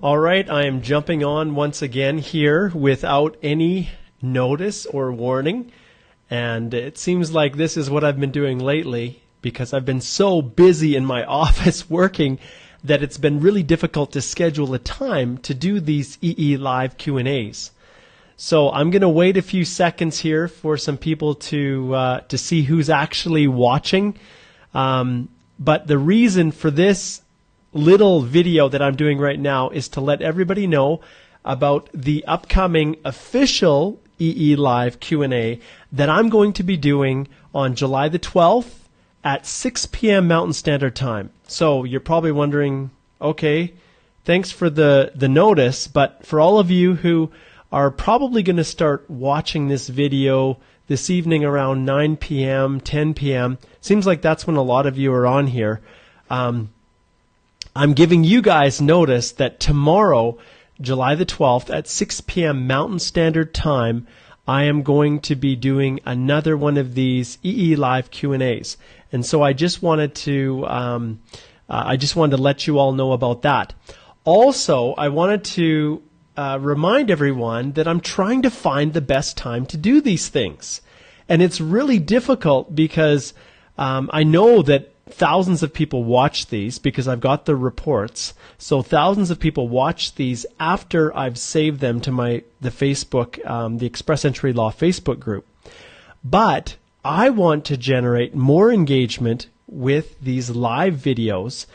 All right, I am jumping on once again here without any notice or warning. And it seems like this is what I've been doing lately because I've been so busy in my office working that it's been really difficult to schedule a time to do these EE Live Q&As. So I'm going to wait a few seconds here for some people to see who's actually watching. But the reason for this little video that I'm doing right now is to let everybody know about the upcoming official EE Live Q&A that I'm going to be doing on July the 12th at 6 p.m. Mountain Standard Time. So you're probably wondering, okay, thanks for the notice, but for all of you who are probably going to start watching this video this evening around 9 p.m., 10 p.m., seems like that's when a lot of you are on here. I'm giving you guys notice that tomorrow, July the 12th at 6 p.m. Mountain Standard Time, I am going to be doing another one of these EE Live Q&As. And so I just wanted to let you all know about that. Also, I wanted to remind everyone that I'm trying to find the best time to do these things. And it's really difficult because I know that thousands of people watch these because I've got the reports. So thousands of people watch these after I've saved them to the Facebook, the Express Entry Law Facebook group. But I want to generate more engagement with these live videos,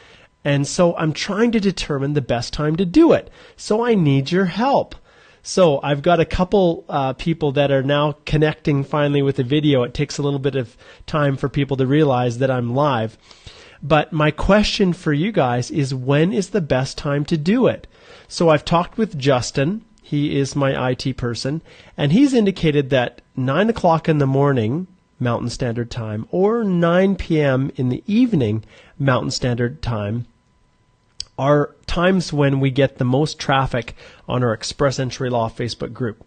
and so I'm trying to determine the best time to do it. So I need your help. So I've got a couple people that are now connecting finally with the video. It takes a little bit of time for people to realize that I'm live. But my question for you guys is, when is the best time to do it? So I've talked with Justin. He is my IT person, and he's indicated that 9 o'clock in the morning Mountain Standard Time or 9 p.m. in the evening Mountain Standard Time are times when we get the most traffic on our Express Entry Law Facebook group.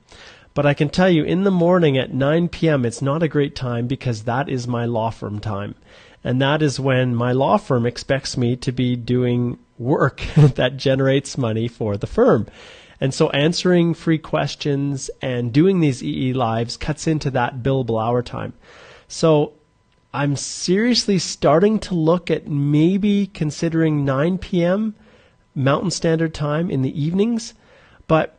But I can tell you, in the morning at 9 p.m., it's not a great time because that is my law firm time. And that is when my law firm expects me to be doing work that generates money for the firm. And so answering free questions and doing these EE Lives cuts into that billable hour time. So I'm seriously starting to look at maybe considering 9 p.m. Mountain Standard Time in the evenings, but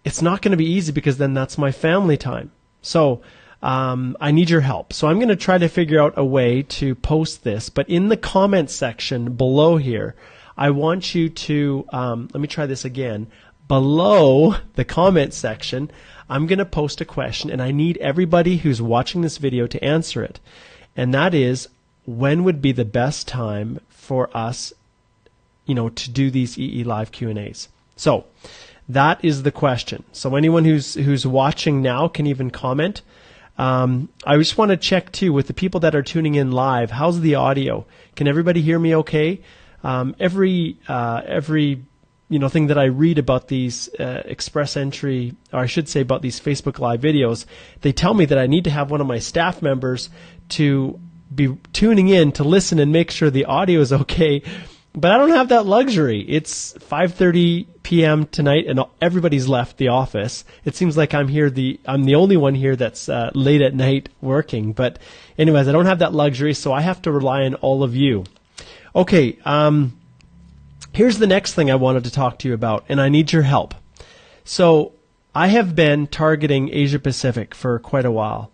it's not going to be easy because then that's my family time. So I need your help. So I'm going to try to figure out a way to post this, but in the comment section below here, I want you to, let me try this again. Below the comment section, I'm going to post a question, and I need everybody who's watching this video to answer it. And that is, when would be the best time for us, to do these EE Live Q&As? So that is the question. So anyone who's watching now can even comment. I just want to check too with the people that are tuning in live. How's the audio? Can everybody hear me okay? Every thing that I read about these Express Entry, or I should say about these Facebook Live videos, they tell me that I need to have one of my staff members to be tuning in to listen and make sure the audio is okay. But I don't have that luxury. It's 5:30 p.m. tonight, and everybody's left the office. It seems like I'm the only one here that's late at night working. But anyways, I don't have that luxury, so I have to rely on all of you. Okay. Here's the next thing I wanted to talk to you about, and I need your help. So I have been targeting Asia Pacific for quite a while.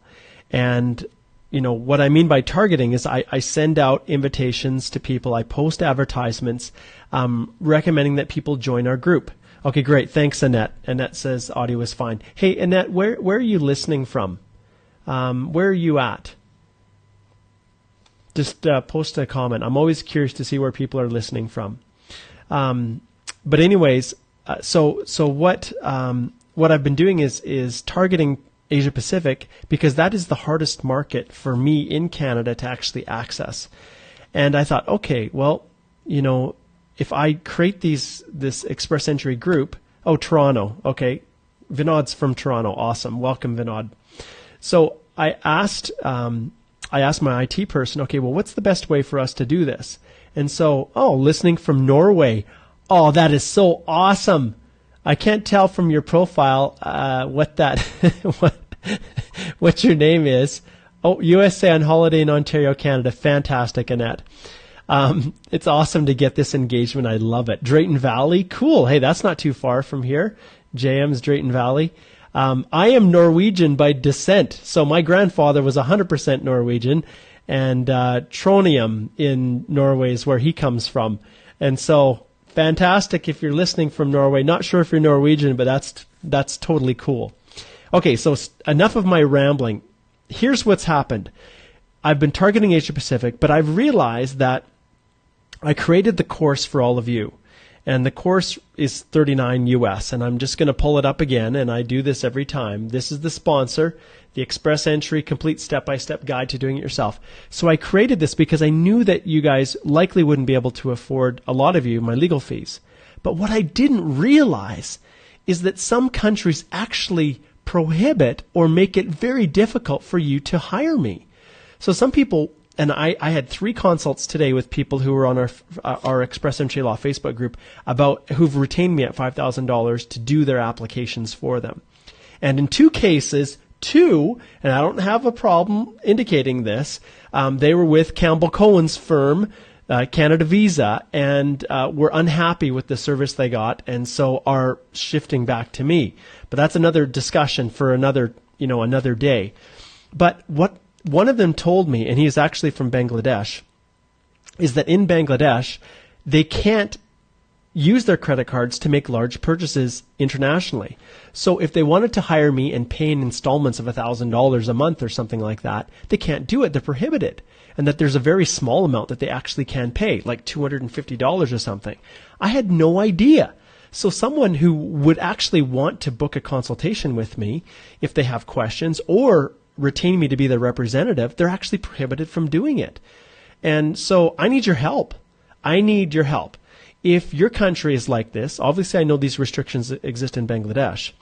And, what I mean by targeting is I send out invitations to people. I post advertisements recommending that people join our group. Okay, great. Thanks, Annette. Annette says audio is fine. Hey, Annette, where are you listening from? Where are you at? Just post a comment. I'm always curious to see where people are listening from. But anyways, so what I've been doing is targeting Asia Pacific because that is the hardest market for me in Canada to actually access. And I thought, okay, well, if I create this Express Entry group, Toronto, okay, Vinod's from Toronto, awesome, welcome Vinod. So I asked I asked my IT person, okay, well, what's the best way for us to do this? And so, listening from Norway. Oh, that is so awesome. I can't tell from your profile what what your name is. Oh, USA on holiday in Ontario, Canada. Fantastic, Annette. It's awesome to get this engagement. I love it. Drayton Valley. Cool. Hey, that's not too far from here. JM's Drayton Valley. I am Norwegian by descent. So my grandfather was 100% Norwegian, and Trondheim in Norway is where he comes from. And so fantastic if you're listening from Norway. Not sure if you're Norwegian, but that's totally cool. Okay, so enough of my rambling. Here's what's happened. I've been targeting Asia Pacific, but I've realized that I created the course for all of you. And the course is $39 US, and I'm just going to pull it up again, and I do this every time. This is the sponsor, the Express Entry Complete Step-by-Step Guide to Doing It Yourself. So I created this because I knew that you guys likely wouldn't be able to afford, a lot of you, my legal fees. But what I didn't realize is that some countries actually prohibit or make it very difficult for you to hire me. So some people, and I had 3 consults today with people who were on our Express Entry Law Facebook group who've retained me at $5,000 to do their applications for them. And in 2 cases, and I don't have a problem indicating this, they were with Campbell Cohen's firm, Canada Visa, and were unhappy with the service they got, and so are shifting back to me. But that's another discussion for another day. But what one of them told me, and he's actually from Bangladesh, is that in Bangladesh, they can't use their credit cards to make large purchases internationally. So if they wanted to hire me and pay in installments of $1,000 a month or something like that, they can't do it. They're prohibited. And that there's a very small amount that they actually can pay, like $250 or something. I had no idea. So someone who would actually want to book a consultation with me, if they have questions, or retain me to be their representative, they're actually prohibited from doing it. And so I need your help. I need your help. If your country is like this, obviously I know these restrictions exist in Bangladesh,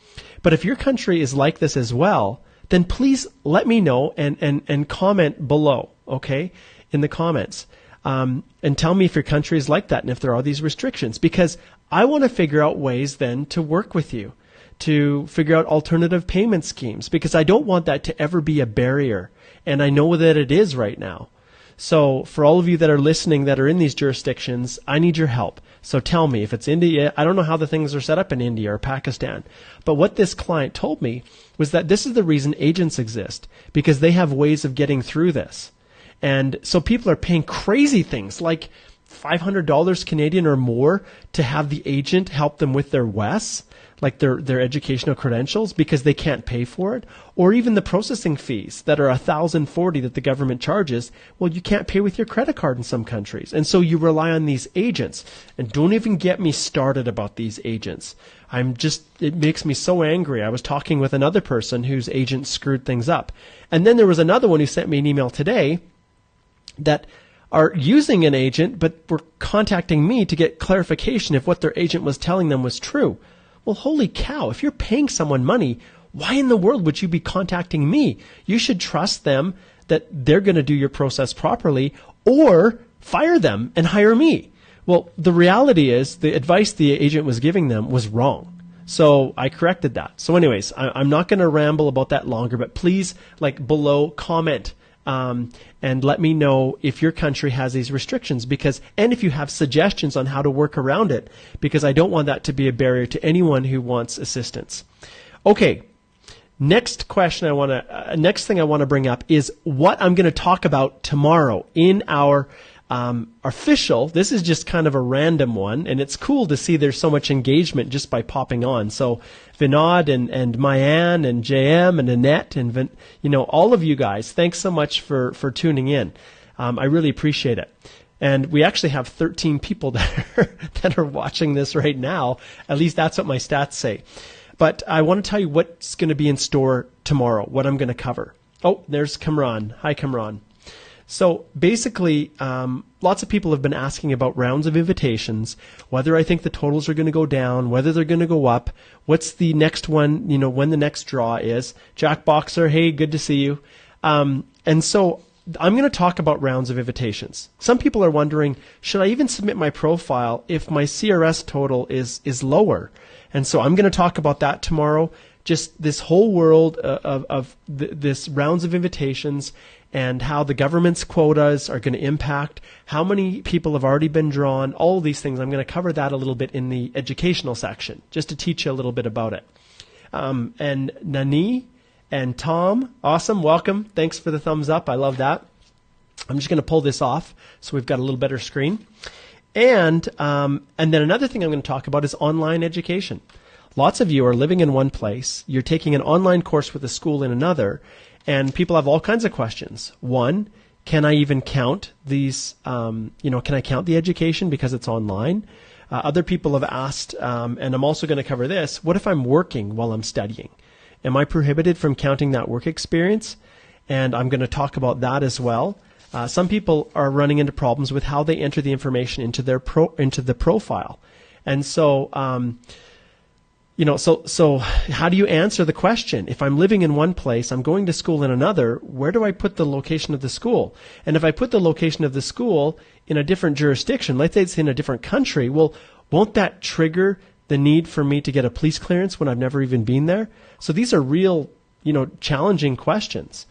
but if your country is like this as well, then please let me know and comment below, okay, in the comments. And tell me if your country is like that and if there are these restrictions, because I want to figure out ways then to work with you, to figure out alternative payment schemes, because I don't want that to ever be a barrier. And I know that it is right now. So for all of you that are listening that are in these jurisdictions, I need your help. So tell me if it's India. I don't know how the things are set up in India or Pakistan. But what this client told me was that this is the reason agents exist, because they have ways of getting through this. And so people are paying crazy things like $500 Canadian or more to have the agent help them with their WES, like their educational credentials, because they can't pay for it, or even the processing fees that are $1,040 that the government charges. Well, you can't pay with your credit card in some countries, and so you rely on these agents. And don't even get me started about these agents. It makes me so angry. I was talking with another person whose agent screwed things up, and then there was another one who sent me an email today that are using an agent, but were contacting me to get clarification if what their agent was telling them was true. Well, holy cow, if you're paying someone money, why in the world would you be contacting me? You should trust them that they're going to do your process properly, or fire them and hire me. Well, the reality is the advice the agent was giving them was wrong. So I corrected that. So anyways, I'm not going to ramble about that longer, but please, below, comment. And let me know if your country has these restrictions, and if you have suggestions on how to work around it, because I don't want that to be a barrier to anyone who wants assistance. Okay, next thing I want to bring up is what I'm going to talk about tomorrow in our official. This is just kind of a random one, and it's cool to see there's so much engagement just by popping on. So Vinod and Mayan and JM and Annette and all of you guys, thanks so much for tuning in. I really appreciate it. And we actually have 13 people that are watching this right now. At least that's what my stats say. But I want to tell you what's going to be in store tomorrow, what I'm going to cover. Oh, there's Kamran. Hi, Kamran. So basically, lots of people have been asking about rounds of invitations, whether I think the totals are going to go down, whether they're going to go up, what's the next one, when the next draw is. Jack Boxer, hey, good to see you. And so I'm going to talk about rounds of invitations. Some people are wondering, should I even submit my profile if my CRS total is lower? And so I'm going to talk about that tomorrow. Just this whole world of this rounds of invitations and how the government's quotas are going to impact, how many people have already been drawn, all these things. I'm going to cover that a little bit in the educational section, just to teach you a little bit about it. And Nani and Tom, awesome, welcome. Thanks for the thumbs up. I love that. I'm just going to pull this off so we've got a little better screen. And then another thing I'm going to talk about is online education. Lots of you are living in one place. You're taking an online course with a school in another, and people have all kinds of questions. One, can I even count these? Can I count the education because it's online? Other people have asked, and I'm also going to cover this, what if I'm working while I'm studying? Am I prohibited from counting that work experience? And I'm going to talk about that as well. Some people are running into problems with how they enter the information into the profile. And so, so how do you answer the question? If I'm living in one place, I'm going to school in another, where do I put the location of the school? And if I put the location of the school in a different jurisdiction, let's say it's in a different country, well, won't that trigger the need for me to get a police clearance when I've never even been there? So these are real, challenging questions.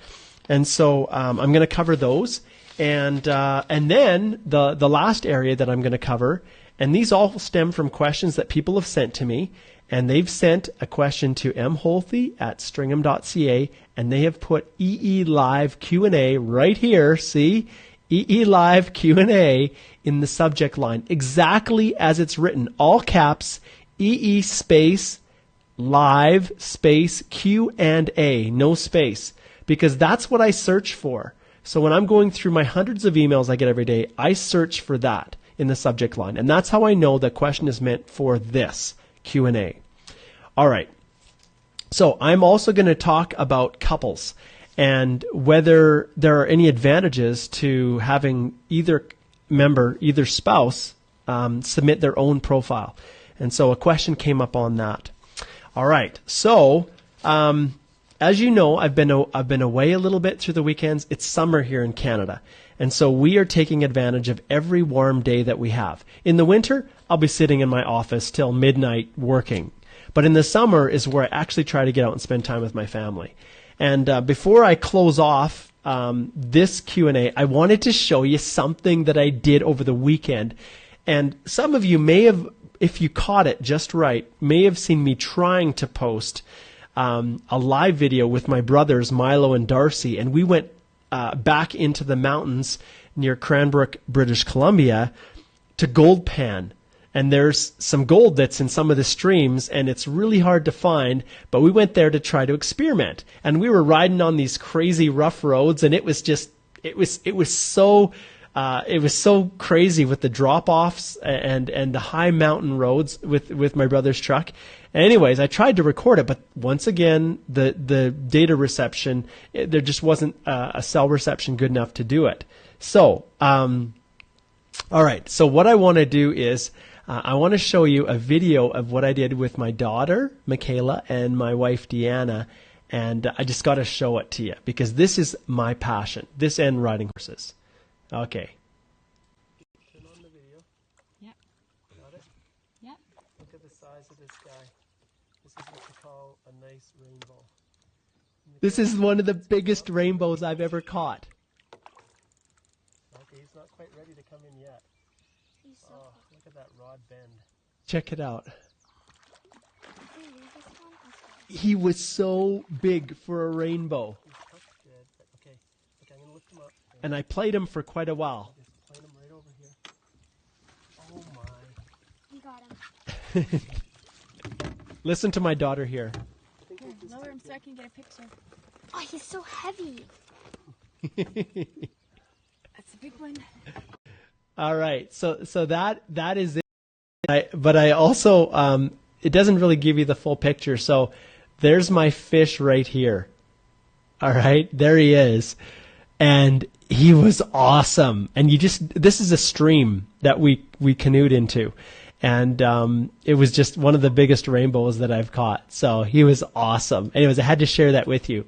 And so I'm going to cover those. And then the last area that I'm going to cover, and these all stem from questions that people have sent to me, and they've sent a question to mholthy@stringham.ca, and they have put EE Live Q&A right here, see? EE Live Q&A in the subject line, exactly as it's written, all caps, EE space, live space, Q&A, no space, because that's what I search for. So when I'm going through my hundreds of emails I get every day, I search for that in the subject line. And that's how I know the question is meant for this Q&A. All right. So I'm also going to talk about couples and whether there are any advantages to having either spouse submit their own profile. And so a question came up on that. All right. So as you know, I've been away a little bit through the weekends. It's summer here in Canada. And so we are taking advantage of every warm day that we have. In the winter, I'll be sitting in my office till midnight working. But in the summer is where I actually try to get out and spend time with my family. And before I close off this Q&A, I wanted to show you something that I did over the weekend. And some of you may have, if you caught it just right, may have seen me trying to post a live video with my brothers, Milo and Darcy, and we went back into the mountains near Cranbrook, British Columbia, to gold pan. And there's some gold that's in some of the streams, and it's really hard to find, but we went there to try to experiment. And we were riding on these crazy rough roads, and it was so crazy with the drop-offs and the high mountain roads with my brother's truck. Anyways, I tried to record it, but once again, the data reception, there just wasn't a cell reception good enough to do it. So, all right. So what I want to do is I want to show you a video of what I did with my daughter, Michaela, and my wife, Deanna, and I just got to show it to you because this is my passion, this and riding horses. Okay. Turn on the video. Yep. Got it? Yep. Look at the size of this guy. This is what you call a nice rainbow. This is one of the biggest rainbows I've ever caught. Okay, he's not quite ready to come in yet. Oh, look at that rod bend. Check it out. He was so big for a rainbow. Okay, I'm going to lift him up. And I played him for quite a while. Just playing him right over here. Oh my. You got him. Listen to my daughter here. Here, lower him so I can get a picture. Oh, he's so heavy. That's a big one. All right, so that is it. But I also it doesn't really give you the full picture. So there's my fish right here. All right, there he is, and he was awesome. And this is a stream that we canoed into, and it was just one of the biggest rainbows that I've caught. So he was awesome. Anyways, I had to share that with you.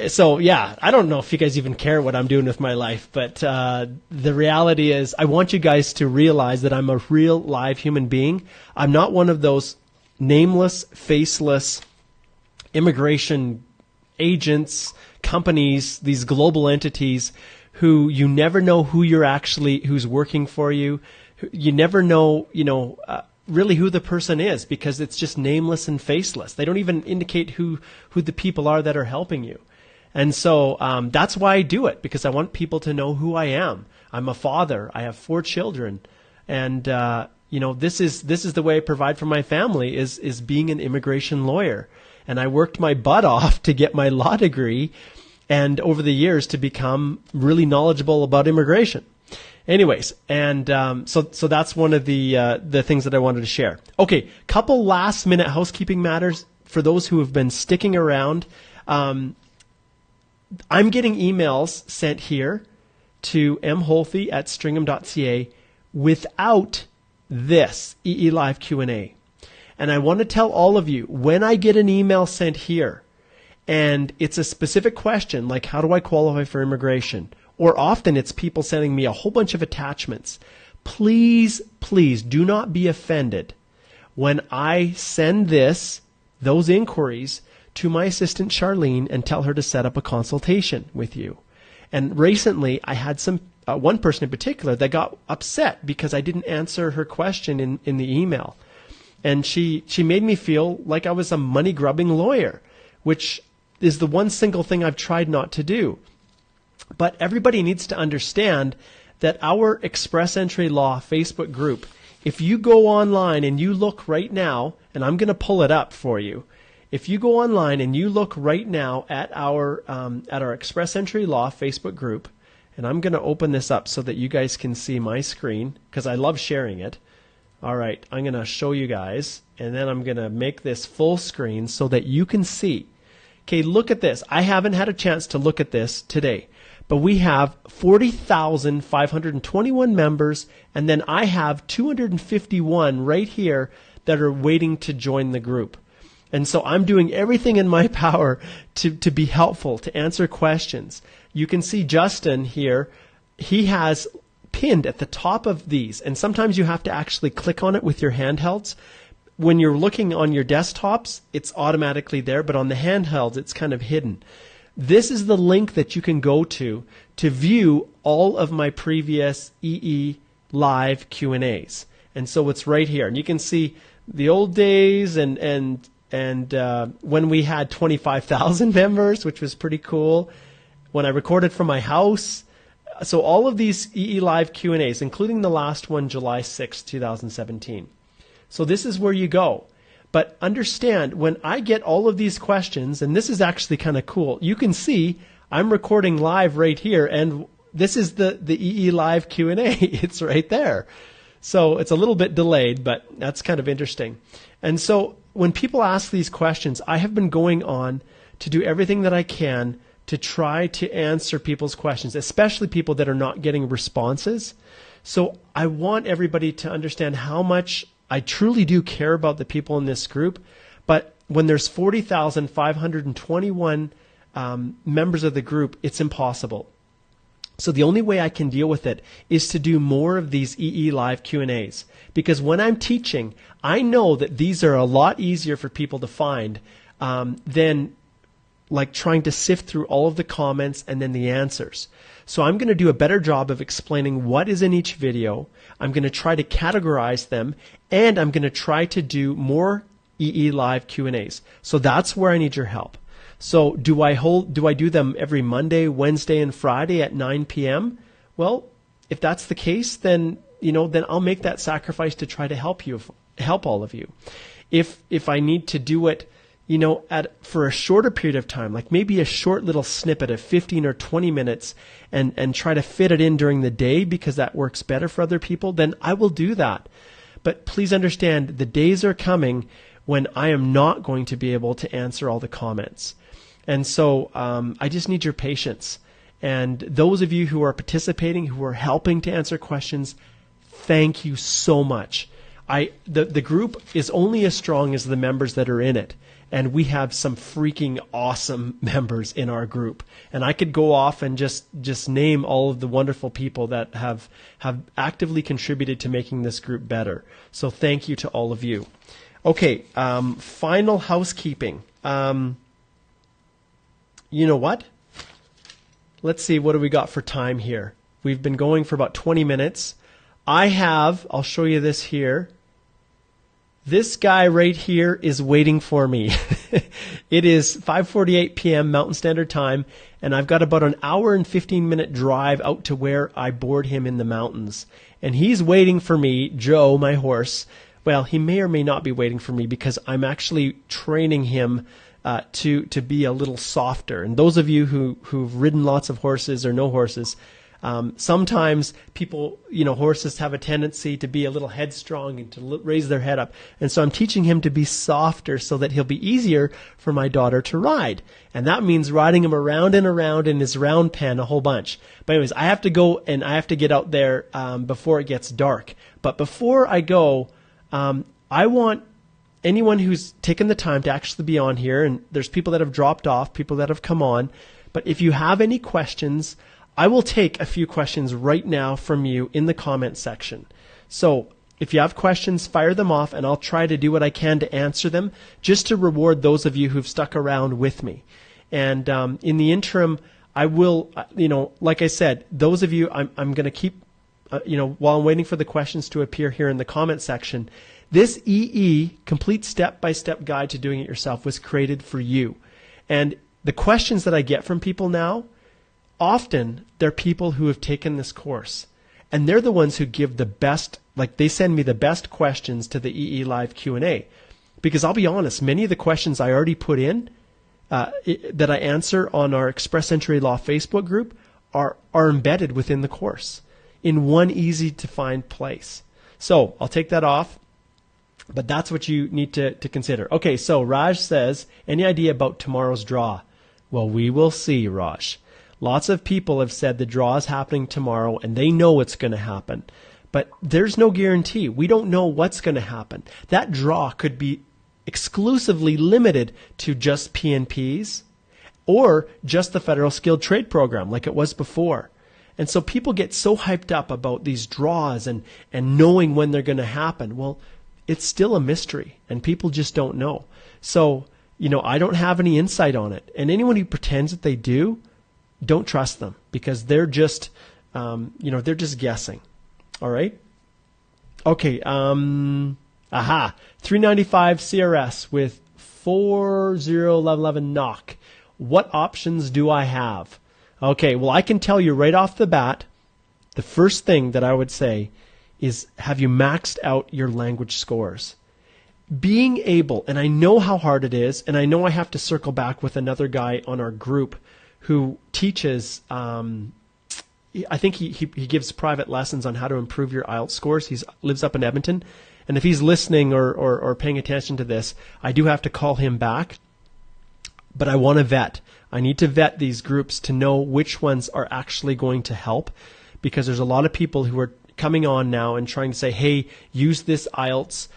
So yeah, I don't know if you guys even care what I'm doing with my life, but the reality is I want you guys to realize that I'm a real live human being. I'm not one of those nameless, faceless immigration agents, companies, these global entities who you never know who's working for you. You never know, really who the person is because it's just nameless and faceless. They don't even indicate who the people are that are helping you. And so that's why I do it, because I want people to know who I am. I'm a father. I have 4 children. And, this is the way I provide for my family is being an immigration lawyer. And I worked my butt off to get my law degree and over the years to become really knowledgeable about immigration. Anyways, and so that's one of the things that I wanted to share. Okay, couple last minute housekeeping matters for those who have been sticking around. I'm getting emails sent here to mholthy@stringham.ca without this EE Live Q&A. And I want to tell all of you, when I get an email sent here, and it's a specific question, like how do I qualify for immigration? Or often it's people sending me a whole bunch of attachments. Please, please do not be offended when I send those inquiries to my assistant Charlene and tell her to set up a consultation with you. And recently I had one person in particular that got upset because I didn't answer her question in the email. And she made me feel like I was a money-grubbing lawyer, which is the one single thing I've tried not to do. But everybody needs to understand that our Express Entry Law Facebook group, if you go online and you look right now, and I'm going to pull it up for you, if you go online and you look right now at our Express Entry Law Facebook group, and I'm going to open this up so that you guys can see my screen because I love sharing it. All right, I'm going to show you guys, and then I'm going to make this full screen so that you can see. Okay, look at this. I haven't had a chance to look at this today, but we have 40,521 members, and then I have 251 right here that are waiting to join the group. And so I'm doing everything in my power to be helpful, to answer questions. You can see Justin here. He has pinned at the top of these, and sometimes you have to actually click on it with your handhelds. When you're looking on your desktops, it's automatically there, but on the handhelds, it's kind of hidden. This is the link that you can go to view all of my previous EE Live Q&As. And so it's right here. And you can see the old days and when we had 25,000 members, which was pretty cool. When I recorded from my house. So all of these EE Live Q&As, including the last one, July 6, 2017. So this is where you go. But understand, when I get all of these questions, and this is actually kind of cool, you can see I'm recording live right here, and this is the EE Live Q&A. It's right there. So it's a little bit delayed, but that's kind of interesting. And so when people ask these questions, I have been going on to do everything that I can to try to answer people's questions, especially people that are not getting responses. So I want everybody to understand how much I truly do care about the people in this group. But when there's 40,521 members of the group, it's impossible. So the only way I can deal with it is to do more of these EE Live Q&As. Because when I'm teaching, I know that these are a lot easier for people to find than like trying to sift through all of the comments and then the answers. So I'm going to do a better job of explaining what is in each video. I'm going to try to categorize them, and I'm going to try to do more EE Live Q&As. So that's where I need your help. So do I do them every Monday, Wednesday, and Friday at 9 p.m.? Well, if that's the case, then I'll make that sacrifice to try to help all of you. If I need to do it, for a shorter period of time, like maybe a short little snippet of 15 or 20 minutes and try to fit it in during the day because that works better for other people, then I will do that. But please understand, the days are coming when I am not going to be able to answer all the comments. And so I just need your patience. And those of you who are participating, who are helping to answer questions, thank you so much. The group is only as strong as the members that are in it. and we have some freaking awesome members in our group. And I could go off and just name all of the wonderful people that have actively contributed to making this group better. So thank you to all of you. Okay, final housekeeping. You know what? Let's see, what do we got for time here? We've been going for about 20 minutes. I'll show you this here. This guy right here is waiting for me. It is 5:48 p.m. Mountain Standard Time, and I've got about an hour and 15-minute drive out to where I board him in the mountains. And he's waiting for me, Joe, my horse. Well, he may or may not be waiting for me because I'm actually training him to be a little softer. And those of you who've ridden lots of horses or no horses, sometimes people, horses have a tendency to be a little headstrong and to raise their head up. And so I'm teaching him to be softer so that he'll be easier for my daughter to ride. And that means riding him around and around in his round pen a whole bunch. But anyways, I have to go and I have to get out there before it gets dark. But before I go, I want anyone who's taken the time to actually be on here, and there's people that have dropped off, people that have come on, but if you have any questions, I will take a few questions right now from you in the comment section. So if you have questions, fire them off, and I'll try to do what I can to answer them, just to reward those of you who've stuck around with me. And in the interim, I will, like I said, those of you, I'm going to keep, while I'm waiting for the questions to appear here in the comment section, this EE, Complete Step-by-Step Guide to Doing It Yourself, was created for you. And the questions that I get from people now, often they're people who have taken this course. And they're the ones who give the best, they send me the best questions to the EE Live Q&A. Because I'll be honest, many of the questions I already put in that I answer on our Express Entry Law Facebook group are embedded within the course in one easy-to-find place. So I'll take that off. But that's what you need to consider. Okay, so Raj says, any idea about tomorrow's draw? Well, we will see, Raj. Lots of people have said the draw is happening tomorrow, and they know it's going to happen. But there's no guarantee. We don't know what's going to happen. That draw could be exclusively limited to just PNPs or just the Federal Skilled Trade Program like it was before. And so people get so hyped up about these draws and knowing when they're going to happen. Well, it's still a mystery, and people just don't know. So, I don't have any insight on it. And anyone who pretends that they do, don't trust them because they're just, they're just guessing. All right? Okay. 395 CRS with 4011 knock. What options do I have? Okay, well, I can tell you right off the bat, the first thing that I would say is, have you maxed out your language scores? Being able, and I know how hard it is, and I know I have to circle back with another guy on our group who teaches, I think he gives private lessons on how to improve your IELTS scores. He lives up in Edmonton, and if he's listening or paying attention to this, I do have to call him back. But I want to vet. I need to vet these groups to know which ones are actually going to help, because there's a lot of people who are coming on now and trying to say, hey, use this IELTS,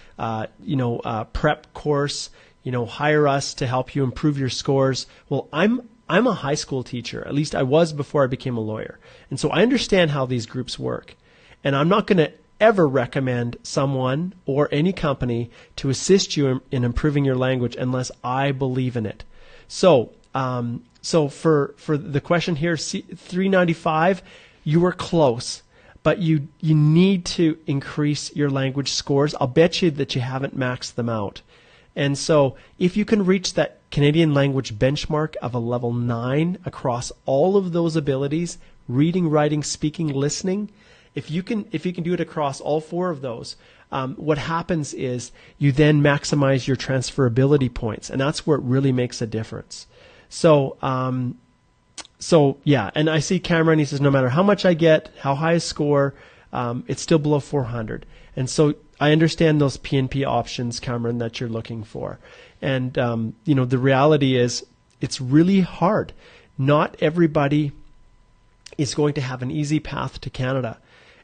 prep course, hire us to help you improve your scores. Well, I'm a high school teacher. At least I was before I became a lawyer. And so I understand how these groups work. And I'm not going to ever recommend someone or any company to assist you in improving your language unless I believe in it. So for the question here, 395, you were close. But you need to increase your language scores. I'll bet you that you haven't maxed them out. And so if you can reach that Canadian language benchmark of a level 9 across all of those abilities, reading, writing, speaking, listening, if you can do it across all 4 of those, what happens is you then maximize your transferability points, and that's where it really makes a difference. So yeah, and I see Cameron, he says, no matter how much I get, how high I score, it's still below 400. And so I understand those PNP options, Cameron, that you're looking for. And, the reality is it's really hard. Not everybody is going to have an easy path to Canada.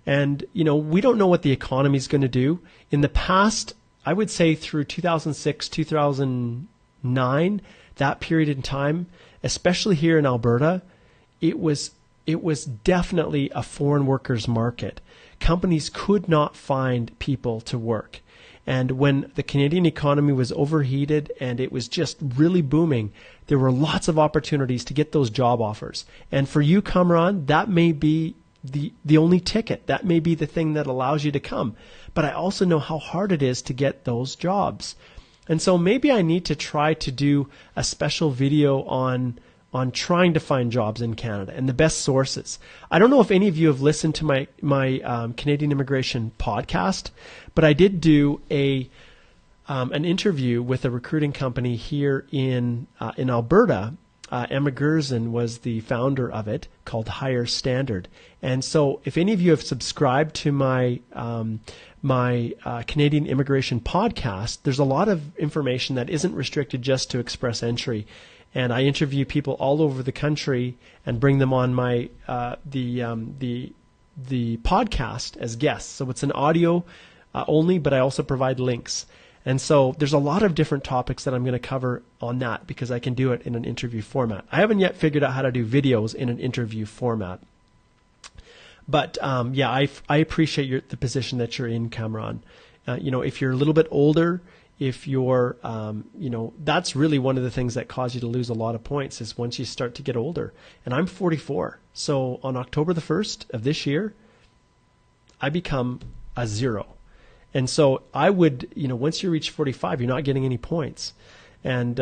And, we don't know what the economy is going to do. In the past, I would say through 2006, 2009, 2009, that period in time, especially here in Alberta, it was definitely a foreign workers market. Companies could not find people to work. And when the Canadian economy was overheated and it was just really booming, there were lots of opportunities to get those job offers. And for you, Kamran, that may be the only ticket. That may be the thing that allows you to come. But I also know how hard it is to get those jobs. And so maybe I need to try to do a special video on trying to find jobs in Canada and the best sources. I don't know if any of you have listened to my Canadian immigration podcast, but I did do an interview with a recruiting company here in Alberta. Emma Gerson was the founder of it, called Higher Standard. And so if any of you have subscribed to my Canadian immigration podcast, there's a lot of information that isn't restricted just to express entry. And I interview people all over the country and bring them on my the podcast as guests. So it's an audio only, but I also provide links. And so there's a lot of different topics that I'm going to cover on that because I can do it in an interview format. I haven't yet figured out how to do videos in an interview format. But I appreciate the position that you're in, Kamran. If you're a little bit older, if you're, that's really one of the things that cause you to lose a lot of points is once you start to get older. And I'm 44. So on October the 1st of this year, I become a 0. And so I would, once you reach 45, you're not getting any points. And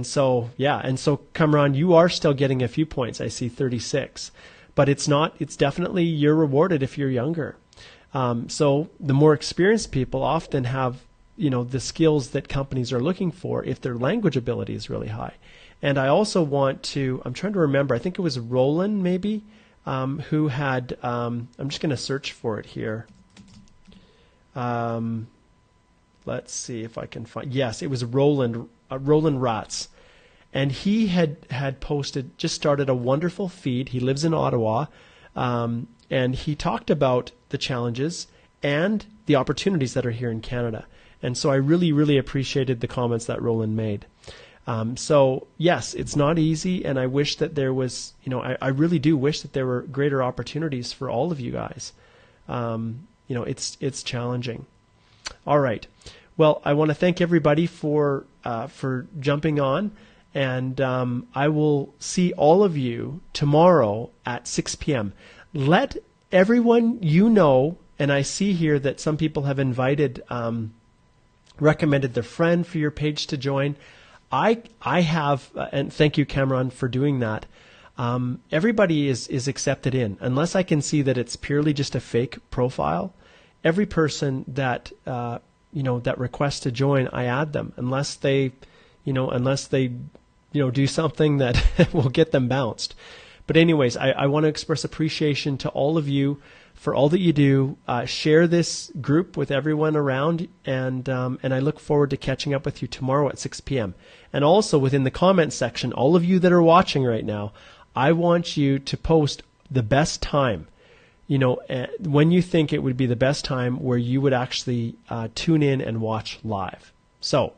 so Kamran, you are still getting a few points. I see 36, but it's definitely, you're rewarded if you're younger. So the more experienced people often have, the skills that companies are looking for if their language ability is really high. And I also I'm trying to remember, I think it was Roland maybe, who had, I'm just going to search for it here. Let's see if I can find. Yes, it was Roland Ratz, and he had posted, just started a wonderful feed. He lives in Ottawa, and he talked about the challenges and the opportunities that are here in Canada. And so I really, really appreciated the comments that Roland made. So yes, it's not easy, and I wish that there was, I really do wish that there were greater opportunities for all of you guys. It's challenging. All right. Well, I want to thank everybody for jumping on, and I will see all of you tomorrow at 6 p.m. Let everyone and I see here that some people have recommended their friend for your page to join. I have, and thank you, Cameron, for doing that. Everybody is accepted in, unless I can see that it's purely just a fake profile. Every person that that requests to join, I add them, unless they do something that will get them bounced. But anyways, I want to express appreciation to all of you for all that you do. Share this group with everyone around, and I look forward to catching up with you tomorrow at 6 p.m. And also within the comments section, all of you that are watching right now, I want you to post the best time, when you think it would be the best time where you would actually tune in and watch live. So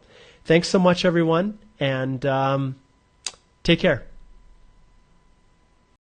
thanks so much, everyone, and take care.